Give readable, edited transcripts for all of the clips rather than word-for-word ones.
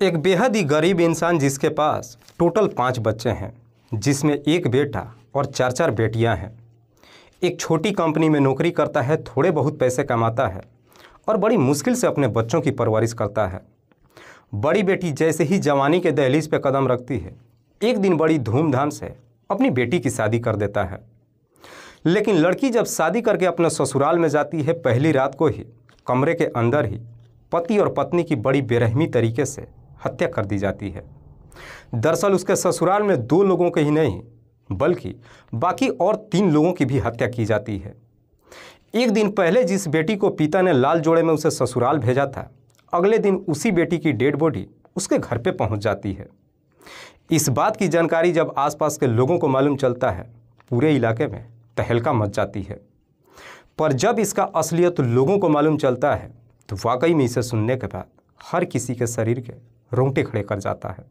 एक बेहद ही गरीब इंसान जिसके पास टोटल 5 बच्चे हैं, जिसमें एक बेटा और 4 बेटियां हैं। एक छोटी कंपनी में नौकरी करता है, थोड़े बहुत पैसे कमाता है और बड़ी मुश्किल से अपने बच्चों की परवरिश करता है। बड़ी बेटी जैसे ही जवानी के दहलीज पे कदम रखती है, एक दिन बड़ी धूमधाम से अपनी बेटी की शादी कर देता है। लेकिन लड़की जब शादी करके अपने ससुराल में जाती है, पहली रात को ही कमरे के अंदर ही पति और पत्नी की बड़ी बेरहमी तरीके से हत्या कर दी जाती है। दरअसल उसके ससुराल में 2 लोगों के ही नहीं बल्कि बाकी और 3 लोगों की भी हत्या की जाती है। एक दिन पहले जिस बेटी को पिता ने लाल जोड़े में उसे ससुराल भेजा था, अगले दिन उसी बेटी की डेड बॉडी उसके घर पे पहुंच जाती है। इस बात की जानकारी जब आसपास के लोगों को मालूम चलता है, पूरे इलाके में तहलका मच जाती है। पर जब इसका असलियत लोगों को मालूम चलता है तो वाकई में इसे सुनने के बाद हर किसी के शरीर के रोंगटे खड़े कर जाता है।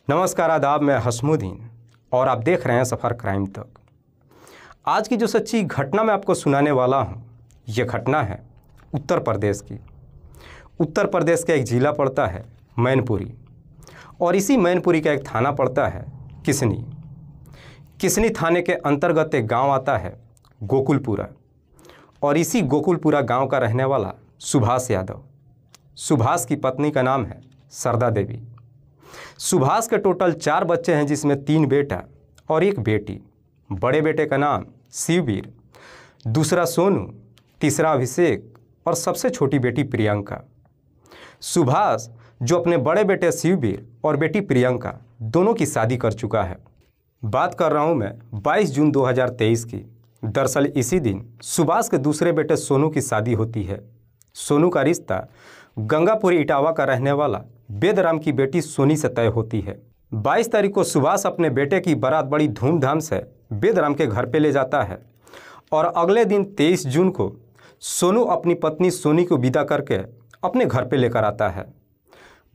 नमस्कार, आदाब, मैं हसमुद्दीन और आप देख रहे हैं सफ़र क्राइम तक। आज की जो सच्ची घटना मैं आपको सुनाने वाला हूँ, ये घटना है उत्तर प्रदेश की। उत्तर प्रदेश का एक ज़िला पड़ता है मैनपुरी और इसी मैनपुरी का एक थाना पड़ता है किसनी। किसनी थाने के अंतर्गत एक गांव आता है गोकुलपुरा और इसी गोकुलपुरा गांव का रहने वाला सुभाष यादव। सुभाष की पत्नी का नाम है सरदा देवी। सुभाष के टोटल 4 बच्चे हैं, जिसमें 3 बेटा और 1 बेटी। बड़े बेटे का नाम शिववीर, दूसरा सोनू, तीसरा अभिषेक और सबसे छोटी बेटी प्रियंका। सुभाष जो अपने बड़े बेटे शिववीर और बेटी प्रियंका दोनों की शादी कर चुका है। बात कर रहा हूँ मैं 22 जून 2023 की। दरअसल इसी दिन सुभाष के दूसरे बेटे सोनू की शादी होती है। सोनू का रिश्ता गंगापुरी इटावा का रहने वाला बेदराम की बेटी सोनी से तय होती है। 22 तारीख को सुभाष अपने बेटे की बारात बड़ी धूमधाम से बेदराम के घर पे ले जाता है और अगले दिन 23 जून को सोनू अपनी पत्नी सोनी को विदा करके अपने घर पे लेकर आता है।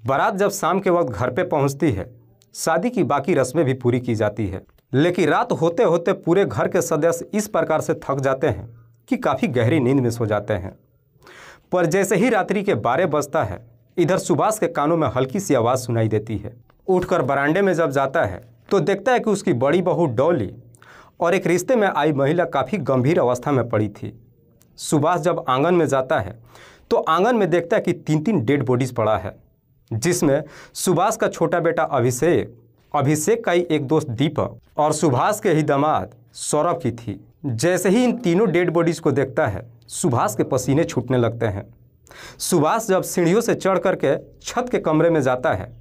बारात जब शाम के वक्त घर पे पहुंचती है, शादी की बाकी रस्में भी पूरी की जाती है। लेकिन रात होते होते पूरे घर के सदस्य इस प्रकार से थक जाते हैं कि काफ़ी गहरी नींद में सो जाते हैं। पर जैसे ही रात्रि के 12 बजता है, इधर सुभाष के कानों में हल्की सी आवाज़ सुनाई देती है। उठकर बरामदे में जब जाता है तो देखता है कि उसकी बड़ी बहू डॉली और एक रिश्ते में आई महिला काफ़ी गंभीर अवस्था में पड़ी थी। सुभाष जब आंगन में जाता है तो आंगन में देखता है कि 3 डेड बॉडीज़ पड़ा है, जिसमें सुभाष का छोटा बेटा अभिषेक का ही एक दोस्त दीपक और सुभाष के ही दामाद सौरभ की थी। जैसे ही इन तीनों डेड बॉडीज़ को देखता है, सुभाष के पसीने छूटने लगते हैं। सुभाष जब सीढ़ियों से चढ़ करके छत के कमरे में जाता है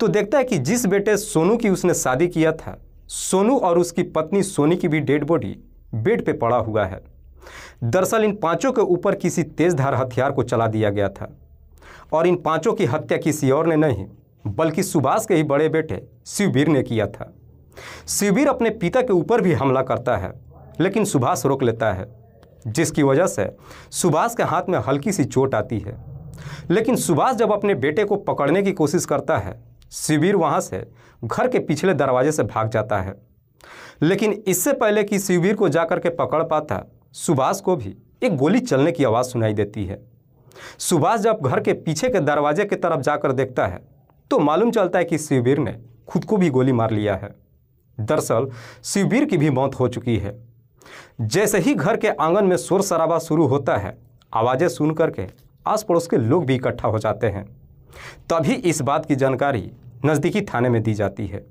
तो देखता है कि जिस बेटे सोनू की उसने शादी किया था, सोनू और उसकी पत्नी सोनी की भी डेड बॉडी बेड पे पड़ा हुआ है। दरअसल इन 5 के ऊपर किसी तेजधार हथियार को चला दिया गया था और इन 5 की हत्या किसी और ने नहीं बल्कि सुभाष के ही बड़े बेटे शिववीर ने किया था। शिववीर अपने पिता के ऊपर भी हमला करता है, लेकिन सुभाष रोक लेता है, जिसकी वजह से सुभाष के हाथ में हल्की सी चोट आती है। लेकिन सुभाष जब अपने बेटे को पकड़ने की कोशिश करता है, शिववीर वहां से घर के पिछले दरवाजे से भाग जाता है। लेकिन इससे पहले कि शिववीर को जाकर के पकड़ पाता, सुभाष को भी एक गोली चलने की आवाज़ सुनाई देती है। सुभाष जब घर के पीछे के दरवाजे की तरफ जाकर देखता है तो मालूम चलता है कि शिववीर ने खुद को भी गोली मार लिया है। दरअसल शिववीर की भी मौत हो चुकी है। जैसे ही घर के आंगन में शोर शराबा शुरू होता है, आवाज़ें सुन करके आस पड़ोस के लोग भी इकट्ठा हो जाते हैं। तभी इस बात की जानकारी नज़दीकी थाने में दी जाती है।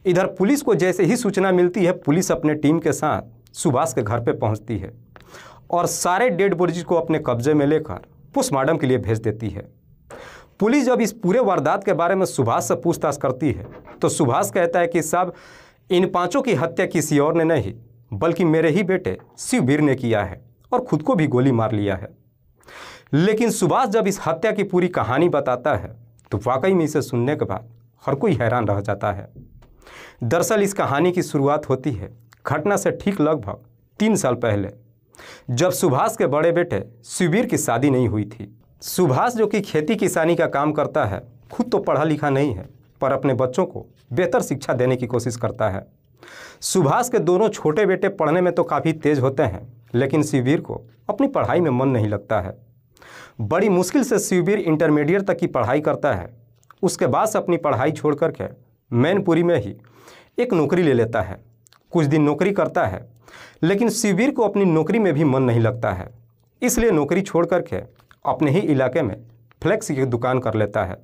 इधर पुलिस को जैसे ही सूचना मिलती है, पुलिस अपने टीम के साथ सुभाष के घर पर पहुंचती है और सारे डेड बॉडीज को अपने कब्जे में लेकर पोस्टमार्टम के लिए भेज देती है। पुलिस जब इस पूरे वारदात के बारे में सुभाष से पूछताछ करती है तो सुभाष कहता है कि साहब, इन 5 की हत्या किसी और ने नहीं बल्कि मेरे ही बेटे शिववीर ने किया है और खुद को भी गोली मार लिया है। लेकिन सुभाष जब इस हत्या की पूरी कहानी बताता है तो वाकई में इसे सुनने के बाद हर कोई हैरान रह जाता है। दरअसल इस कहानी की शुरुआत होती है घटना से ठीक लगभग 3 साल पहले, जब सुभाष के बड़े बेटे शिववीर की शादी नहीं हुई थी। सुभाष जो कि खेती किसानी का काम करता है, खुद तो पढ़ा लिखा नहीं है पर अपने बच्चों को बेहतर शिक्षा देने की कोशिश करता है। सुभाष के दोनों छोटे बेटे पढ़ने में तो काफ़ी तेज होते हैं, लेकिन शिववीर को अपनी पढ़ाई में मन नहीं लगता है। बड़ी मुश्किल से शिववीर इंटरमीडिएट तक की पढ़ाई करता है। उसके बाद से अपनी पढ़ाई छोड़ करके मैनपुरी में ही एक नौकरी ले लेता है। कुछ दिन नौकरी करता है, लेकिन शिववीर को अपनी नौकरी में भी मन नहीं लगता है, इसलिए नौकरी छोड़ करके अपने ही इलाके में फ्लेक्स की दुकान कर लेता है,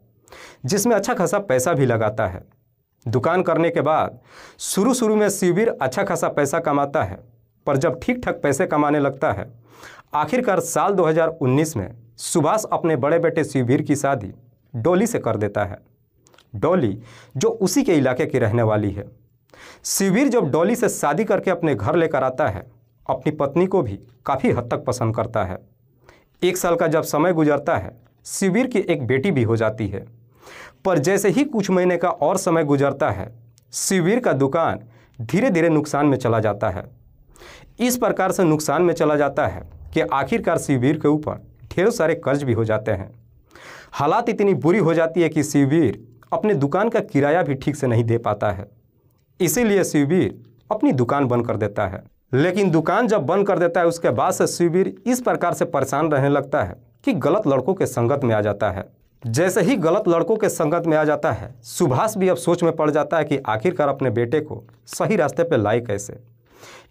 जिसमें अच्छा खासा पैसा भी लगाता है। दुकान करने के बाद शुरू में शिववीर अच्छा खासा पैसा कमाता है, पर जब ठीक ठाक पैसे कमाने लगता है, आखिरकार साल 2019 में सुभाष अपने बड़े बेटे शिववीर की शादी डॉली से कर देता है। डॉली जो उसी के इलाके की रहने वाली है। शिववीर जब डॉली से शादी करके अपने घर लेकर आता है, अपनी पत्नी को भी काफ़ी हद तक पसंद करता है। 1 साल का जब समय गुजरता है, शिववीर की एक बेटी भी हो जाती है। पर जैसे ही कुछ महीने का और समय गुजरता है, शिववीर का दुकान धीरे धीरे नुकसान में चला जाता है। इस प्रकार से नुकसान में चला जाता है कि आखिरकार शिववीर के ऊपर ढेरों सारे कर्ज भी हो जाते हैं। हालात इतनी बुरी हो जाती है कि शिववीर अपने दुकान का किराया भी ठीक से नहीं दे पाता है। इसीलिए शिववीर अपनी दुकान बंद कर देता है। लेकिन दुकान जब बंद कर देता है, उसके बाद से शिववीर इस प्रकार से परेशान रहने लगता है कि गलत लड़कों के संगत में आ जाता है। जैसे ही गलत लड़कों के संगत में आ जाता है, सुभाष भी अब सोच में पड़ जाता है कि आखिरकार अपने बेटे को सही रास्ते पर लाए कैसे।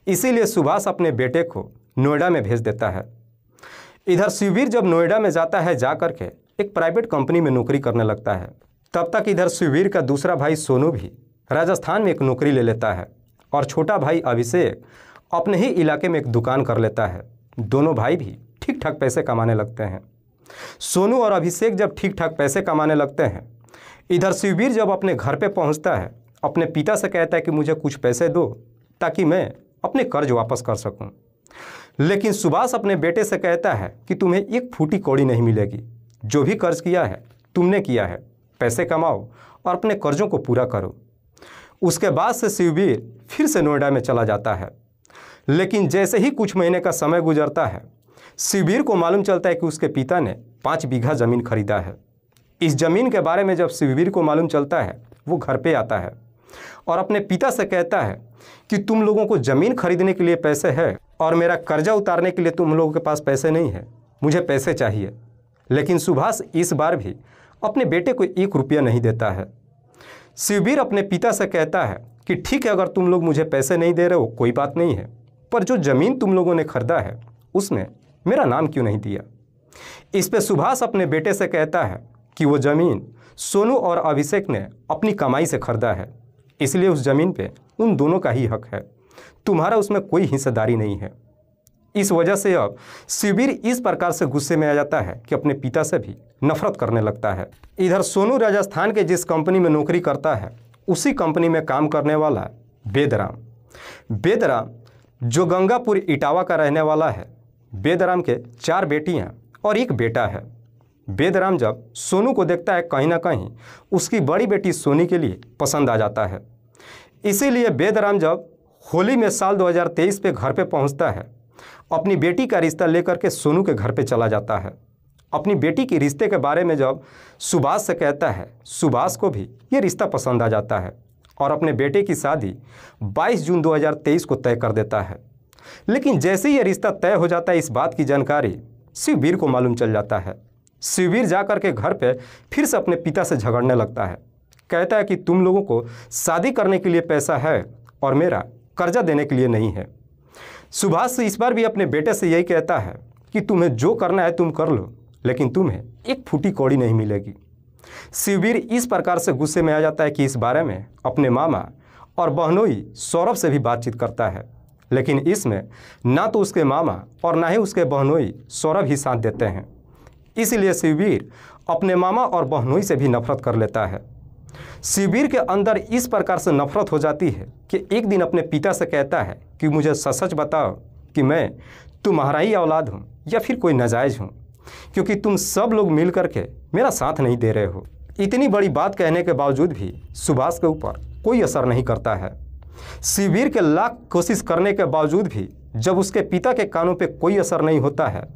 इसीलिए सुभाष अपने बेटे को नोएडा में भेज देता है। इधर शिववीर जब नोएडा में जाता है, जा करके एक प्राइवेट कंपनी में नौकरी करने लगता है। तब तक इधर शिववीर का दूसरा भाई सोनू भी राजस्थान में एक नौकरी ले लेता है और छोटा भाई अभिषेक अपने ही इलाके में एक दुकान कर लेता है। दोनों भाई भी ठीक ठाक पैसे कमाने लगते हैं। सोनू और अभिषेक जब ठीक ठाक पैसे कमाने लगते हैं, इधर शिववीर जब अपने घर पे पहुंचता है, अपने पिता से कहता है कि मुझे कुछ पैसे दो ताकि मैं अपने कर्ज वापस कर सकूं। लेकिन सुभाष अपने बेटे से कहता है कि तुम्हें एक फूटी कौड़ी नहीं मिलेगी। जो भी कर्ज किया है तुमने किया है, पैसे कमाओ और अपने कर्जों को पूरा करो। उसके बाद से शिववीर फिर से नोएडा में चला जाता है। लेकिन जैसे ही कुछ महीने का समय गुजरता है, शिववीर को मालूम चलता है कि उसके पिता ने 5 बीघा ज़मीन खरीदा है। इस ज़मीन के बारे में जब शिववीर को मालूम चलता है, वो घर पे आता है और अपने पिता से कहता है कि तुम लोगों को ज़मीन खरीदने के लिए पैसे है और मेरा कर्जा उतारने के लिए तुम लोगों के पास पैसे नहीं है, मुझे पैसे चाहिए। लेकिन सुभाष इस बार भी अपने बेटे को 1 रुपया नहीं देता है। शिववीर अपने पिता से कहता है कि ठीक है, अगर तुम लोग मुझे पैसे नहीं दे रहे हो कोई बात नहीं है, पर जो ज़मीन तुम लोगों ने खरीदा है उसमें मेरा नाम क्यों नहीं दिया। इस पे सुभाष अपने बेटे से कहता है कि वो ज़मीन सोनू और अभिषेक ने अपनी कमाई से खरीदा है, इसलिए उस ज़मीन पे उन दोनों का ही हक है, तुम्हारा उसमें कोई हिस्सेदारी नहीं है। इस वजह से अब शिववीर इस प्रकार से गुस्से में आ जाता है कि अपने पिता से भी नफरत करने लगता है। इधर सोनू राजस्थान के जिस कंपनी में नौकरी करता है, उसी कंपनी में काम करने वाला बेदराम जो गंगापुर इटावा का रहने वाला है। बेदराम के 4 बेटियां और 1 बेटा है। बेदराम जब सोनू को देखता है, कहीं ना कहीं उसकी बड़ी बेटी सोनी के लिए पसंद आ जाता है। इसीलिए बेदराम जब होली में साल 2023 पे घर पे पहुंचता है, अपनी बेटी का रिश्ता लेकर के सोनू के घर पे चला जाता है। अपनी बेटी के रिश्ते के बारे में जब सुभाष से कहता है, सुभाष को भी ये रिश्ता पसंद आ जाता है और अपने बेटे की शादी 22 जून 2023 को तय कर देता है। लेकिन जैसे ही ये रिश्ता तय हो जाता है, इस बात की जानकारी शिववीर को मालूम चल जाता है। शिववीर जा कर के घर पे फिर से अपने पिता से झगड़ने लगता है। कहता है कि तुम लोगों को शादी करने के लिए पैसा है और मेरा कर्जा देने के लिए नहीं है। सुभाष इस बार भी अपने बेटे से यही कहता है कि तुम्हें जो करना है तुम कर लो, लेकिन तुम्हें 1 फूटी कौड़ी नहीं मिलेगी। शिववीर इस प्रकार से गुस्से में आ जाता है कि इस बारे में अपने मामा और बहनोई सौरभ से भी बातचीत करता है, लेकिन इसमें ना तो उसके मामा और ना ही उसके बहनोई सौरभ ही साथ देते हैं। इसलिए शिववीर अपने मामा और बहनोई से भी नफरत कर लेता है। शिववीर के अंदर इस प्रकार से नफरत हो जाती है कि एक दिन अपने पिता से कहता है कि मुझे सच सच बताओ कि मैं तुम्हारा ही औलाद हूँ या फिर कोई नाजायज़ हूँ, क्योंकि तुम सब लोग मिल करके मेरा साथ नहीं दे रहे हो। इतनी बड़ी बात कहने के बावजूद भी सुभाष के ऊपर कोई असर नहीं करता है। शिववीर के लाख कोशिश करने के बावजूद भी जब उसके पिता के कानों पे कोई असर नहीं होता है,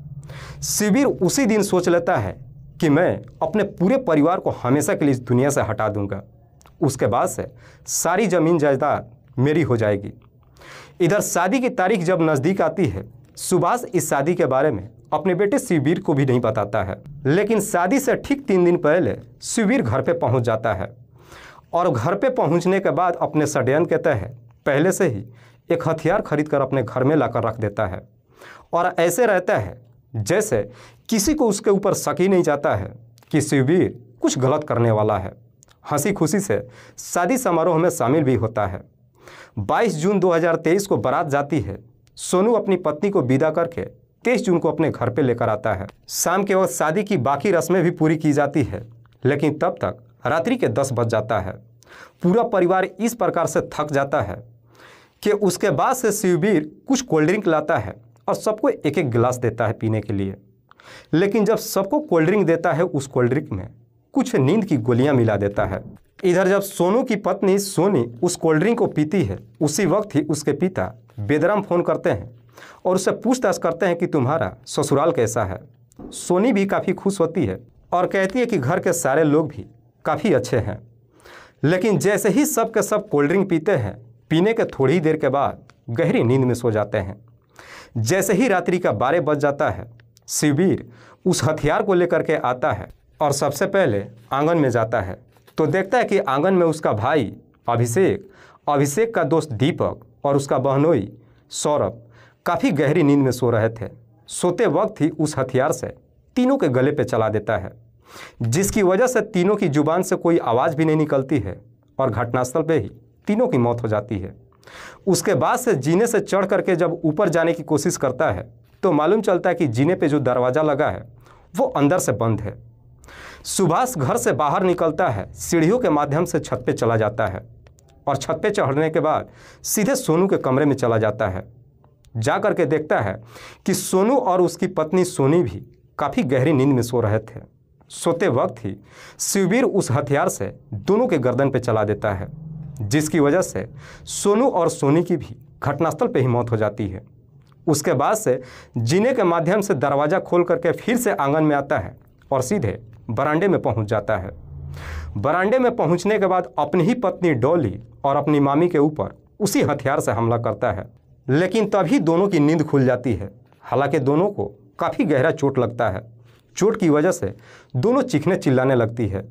शिववीर उसी दिन सोच लेता है कि मैं अपने पूरे परिवार को हमेशा के लिए इस दुनिया से हटा दूंगा। उसके बाद से सारी ज़मीन जायदाद मेरी हो जाएगी। इधर शादी की तारीख जब नज़दीक आती है, सुभाष इस शादी के बारे में अपने बेटे शिववीर को भी नहीं बताता है। लेकिन शादी से ठीक 3 दिन पहले शिववीर घर पे पहुंच जाता है और घर पे पहुंचने के बाद अपने षड्यंत्र के तहत पहले से ही एक हथियार खरीद कर अपने घर में लाकर रख देता है और ऐसे रहता है जैसे किसी को उसके ऊपर शक ही नहीं जाता है कि शिववीर कुछ गलत करने वाला है। हंसी खुशी से शादी समारोह में शामिल भी होता है। 22 जून 2023 को बारात जाती है। सोनू अपनी पत्नी को विदा करके 23 जून को अपने घर पे लेकर आता है। शाम के वक्त शादी की बाकी रस्में भी पूरी की जाती है, लेकिन तब तक रात्रि के 10 बज जाता है। पूरा परिवार इस प्रकार से थक जाता है कि उसके बाद से शिववीर कुछ कोल्ड ड्रिंक लाता है और सबको एक एक गिलास देता है पीने के लिए। लेकिन जब सबको कोल्ड ड्रिंक देता है, उस कोल्ड ड्रिंक में कुछ नींद की गोलियां मिला देता है। इधर जब सोनू की पत्नी सोनी उस कोल्ड ड्रिंक को पीती है, उसी वक्त ही उसके पिता बेदराम फ़ोन करते हैं और उससे पूछताछ करते हैं कि तुम्हारा ससुराल कैसा है। सोनी भी काफ़ी खुश होती है और कहती है कि घर के सारे लोग भी काफ़ी अच्छे हैं। लेकिन जैसे ही सब के सब कोल्ड ड्रिंक पीते हैं, पीने के थोड़ी ही देर के बाद गहरी नींद में सो जाते हैं। जैसे ही रात्रि का 12 बज जाता है, शिववीर उस हथियार को लेकर के आता है और सबसे पहले आंगन में जाता है तो देखता है कि आंगन में उसका भाई अभिषेक का दोस्त दीपक और उसका बहनोई सौरभ काफ़ी गहरी नींद में सो रहे थे। सोते वक्त ही उस हथियार से तीनों के गले पे चला देता है, जिसकी वजह से तीनों की जुबान से कोई आवाज़ भी नहीं निकलती है और घटनास्थल पे ही तीनों की मौत हो जाती है। उसके बाद से जीने से चढ़ करके जब ऊपर जाने की कोशिश करता है तो मालूम चलता है कि जीने पे जो दरवाज़ा लगा है वो अंदर से बंद है। सुभाष घर से बाहर निकलता है, सीढ़ियों के माध्यम से छत पे चला जाता है और छत पे चढ़ने के बाद सीधे सोनू के कमरे में चला जाता है। जा कर के देखता है कि सोनू और उसकी पत्नी सोनी भी काफ़ी गहरी नींद में सो रहे थे। सोते वक्त ही शिववीर उस हथियार से दोनों के गर्दन पे चला देता है, जिसकी वजह से सोनू और सोनी की भी घटनास्थल पे ही मौत हो जाती है। उसके बाद से जीने के माध्यम से दरवाज़ा खोल करके फिर से आंगन में आता है और सीधे बरामदे में पहुंच जाता है। बरामदे में पहुंचने के बाद अपनी ही पत्नी डॉली और अपनी मामी के ऊपर उसी हथियार से हमला करता है, लेकिन तभी दोनों की नींद खुल जाती है। हालांकि दोनों को काफ़ी गहरा चोट लगता है। चोट की वजह से दोनों चीखने चिल्लाने लगती है।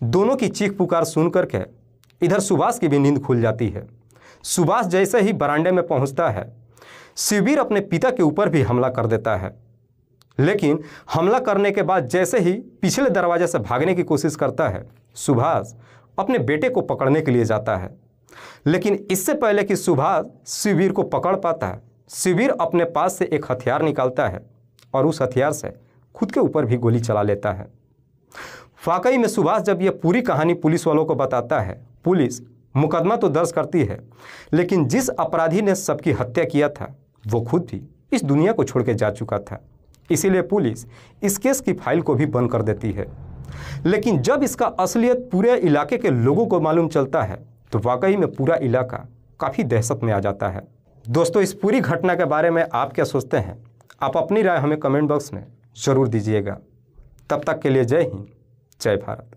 दोनों की चीख पुकार सुन करके इधर सुभाष की भी नींद खुल जाती है। सुभाष जैसे ही बरामदे में पहुंचता है, शिववीर अपने पिता के ऊपर भी हमला कर देता है। लेकिन हमला करने के बाद जैसे ही पिछले दरवाजे से भागने की कोशिश करता है, सुभाष अपने बेटे को पकड़ने के लिए जाता है। लेकिन इससे पहले कि सुभाष शिववीर को पकड़ पाता है, शिववीर अपने पास से एक हथियार निकालता है और उस हथियार से खुद के ऊपर भी गोली चला लेता है। वाकई में सुभाष जब यह पूरी कहानी पुलिस वालों को बताता है, पुलिस मुकदमा तो दर्ज करती है, लेकिन जिस अपराधी ने सबकी हत्या किया था वो खुद भी इस दुनिया को छोड़ के जा चुका था। इसीलिए पुलिस इस केस की फाइल को भी बंद कर देती है। लेकिन जब इसका असलियत पूरे इलाके के लोगों को मालूम चलता है तो वाकई में पूरा इलाका काफ़ी दहशत में आ जाता है। दोस्तों, इस पूरी घटना के बारे में आप क्या सोचते हैं? आप अपनी राय हमें कमेंट बॉक्स में ज़रूर दीजिएगा। तब तक के लिए जय हिंद, जय भारत।